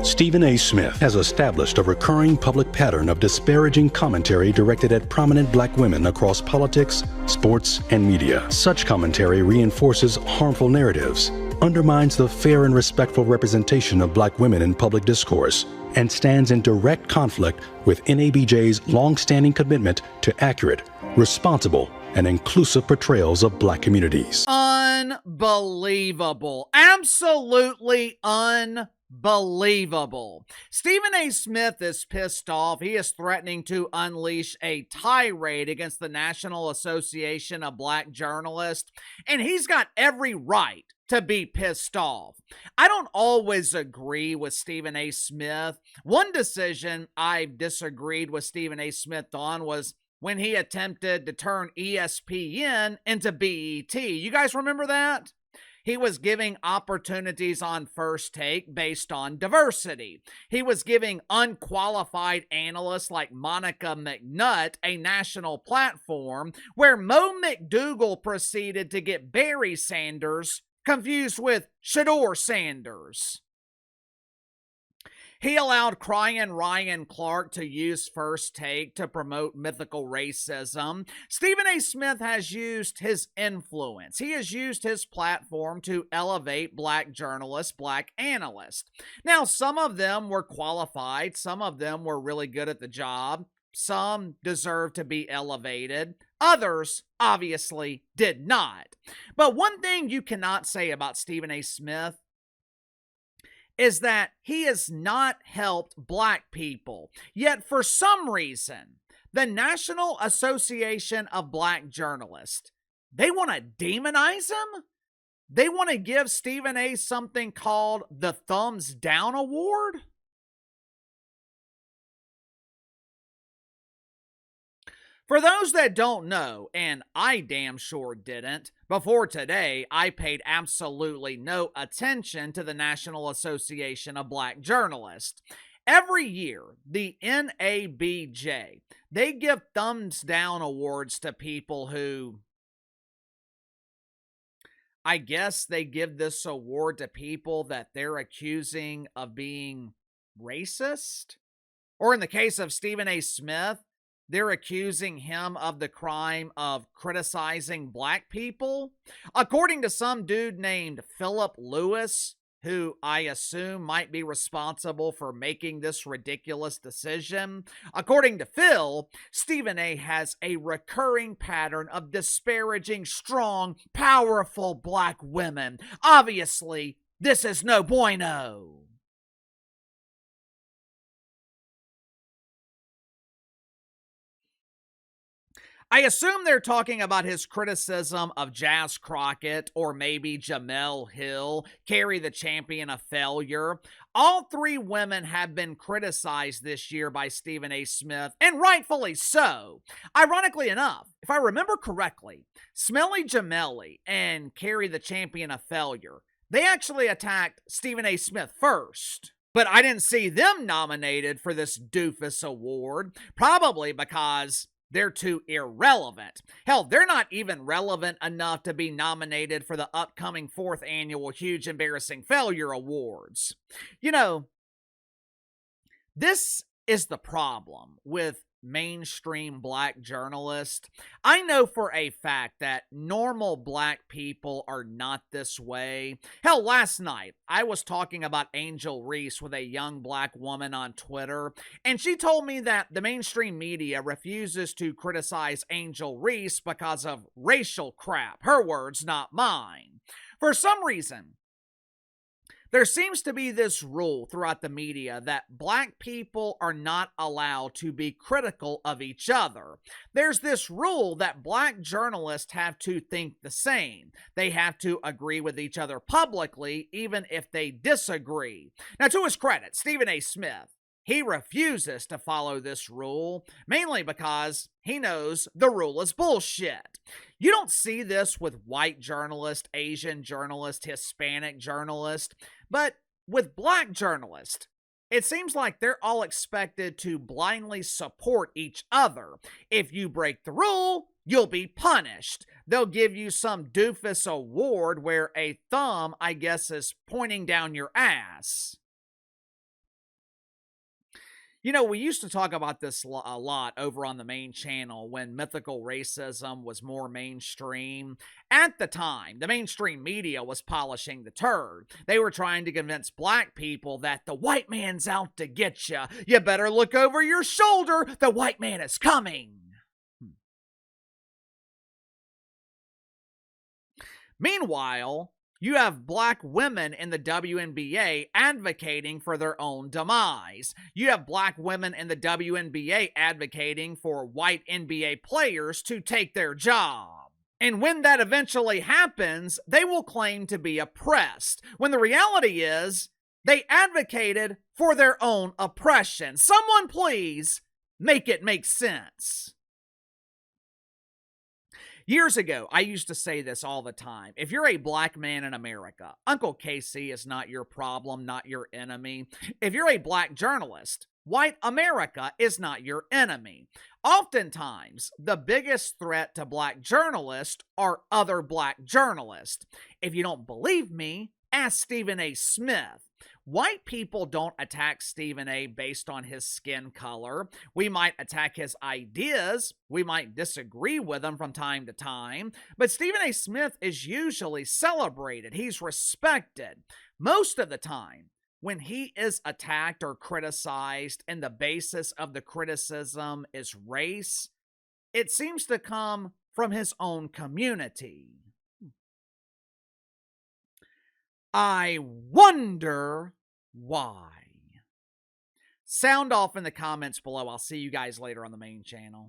Stephen A. Smith has established a recurring public pattern of disparaging commentary directed at prominent black women across politics, sports, and media. Such commentary reinforces harmful narratives, undermines the fair and respectful representation of black women in public discourse, and stands in direct conflict with NABJ's long-standing commitment to accurate, responsible, and inclusive portrayals of black communities. Unbelievable. Absolutely unbelievable. Stephen A. Smith is pissed off. He is threatening to unleash a tirade against the National Association of Black Journalists, and he's got every right to be pissed off. I don't always agree with Stephen A. Smith. One decision I've disagreed with Stephen A. Smith on was when he attempted to turn ESPN into BET. You guys remember that? He was giving opportunities on First Take based on diversity. He was giving unqualified analysts like Monica McNutt a national platform where Mo McDougal proceeded to get Barry Sanders confused with Shador Sanders. He allowed Crying Ryan Clark to use First Take to promote mythical racism. Stephen A. Smith has used his influence. He has used his platform to elevate black journalists, black analysts. Now, some of them were qualified. Some of them were really good at the job. Some deserve to be elevated. Others, obviously, did not. But one thing you cannot say about Stephen A. Smith is that he has not helped black people. Yet, for some reason, the National Association of Black Journalists, they want to demonize him? They want to give Stephen A. something called the Thumbs Down Award? For those that don't know, and I damn sure didn't, before today, I paid absolutely no attention to the National Association of Black Journalists. Every year, the NABJ, they give thumbs down awards to people who, I guess they give this award to people that they're accusing of being racist. Or in the case of Stephen A. Smith, they're accusing him of the crime of criticizing black people. According to some dude named Philip Lewis, who I assume might be responsible for making this ridiculous decision, according to Phil, Stephen A. has a recurring pattern of disparaging strong, powerful black women. Obviously, this is no bueno. I assume they're talking about his criticism of Jazz Crockett or maybe Jamel Hill, Carrie the Champion of Failure. All three women have been criticized this year by Stephen A. Smith, and rightfully so. Ironically enough, if I remember correctly, Smelly Jameli and Carrie the Champion of Failure, they actually attacked Stephen A. Smith first. But I didn't see them nominated for this doofus award, probably because they're too irrelevant. Hell, they're not even relevant enough to be nominated for the upcoming 4th annual Huge Embarrassing Failure Awards. You know, this is the problem with mainstream black journalists. I know for a fact that normal black people are not this way. Hell, last night, I was talking about Angel Reese with a young black woman on Twitter, and she told me that the mainstream media refuses to criticize Angel Reese because of racial crap. Her words, not mine. For some reason, there seems to be this rule throughout the media that black people are not allowed to be critical of each other. There's this rule that black journalists have to think the same. They have to agree with each other publicly, even if they disagree. Now, to his credit, Stephen A. Smith, he refuses to follow this rule, mainly because he knows the rule is bullshit. You don't see this with white journalists, Asian journalists, Hispanic journalists, but with black journalists, it seems like they're all expected to blindly support each other. If you break the rule, you'll be punished. They'll give you some doofus award where a thumb, I guess, is pointing down your ass. You know, we used to talk about this a lot over on the main channel when mythical racism was more mainstream. At the time, the mainstream media was polishing the turd. They were trying to convince black people that the white man's out to get you. You better look over your shoulder. The white man is coming. Meanwhile, you have black women in the WNBA advocating for their own demise. You have black women in the WNBA advocating for white NBA players to take their job. And when that eventually happens, they will claim to be oppressed, when the reality is they advocated for their own oppression. Someone please make it make sense. Years ago, I used to say this all the time. If you're a black man in America, Uncle Casey is not your problem, not your enemy. If you're a black journalist, white America is not your enemy. Oftentimes, the biggest threat to black journalists are other black journalists. If you don't believe me, ask Stephen A. Smith. White people don't attack Stephen A. based on his skin color. We might attack his ideas. We might disagree with him from time to time. But Stephen A. Smith is usually celebrated. He's respected. Most of the time, when he is attacked or criticized and the basis of the criticism is race, it seems to come from his own community. I wonder why. Sound off in the comments below. I'll see you guys later on the main channel.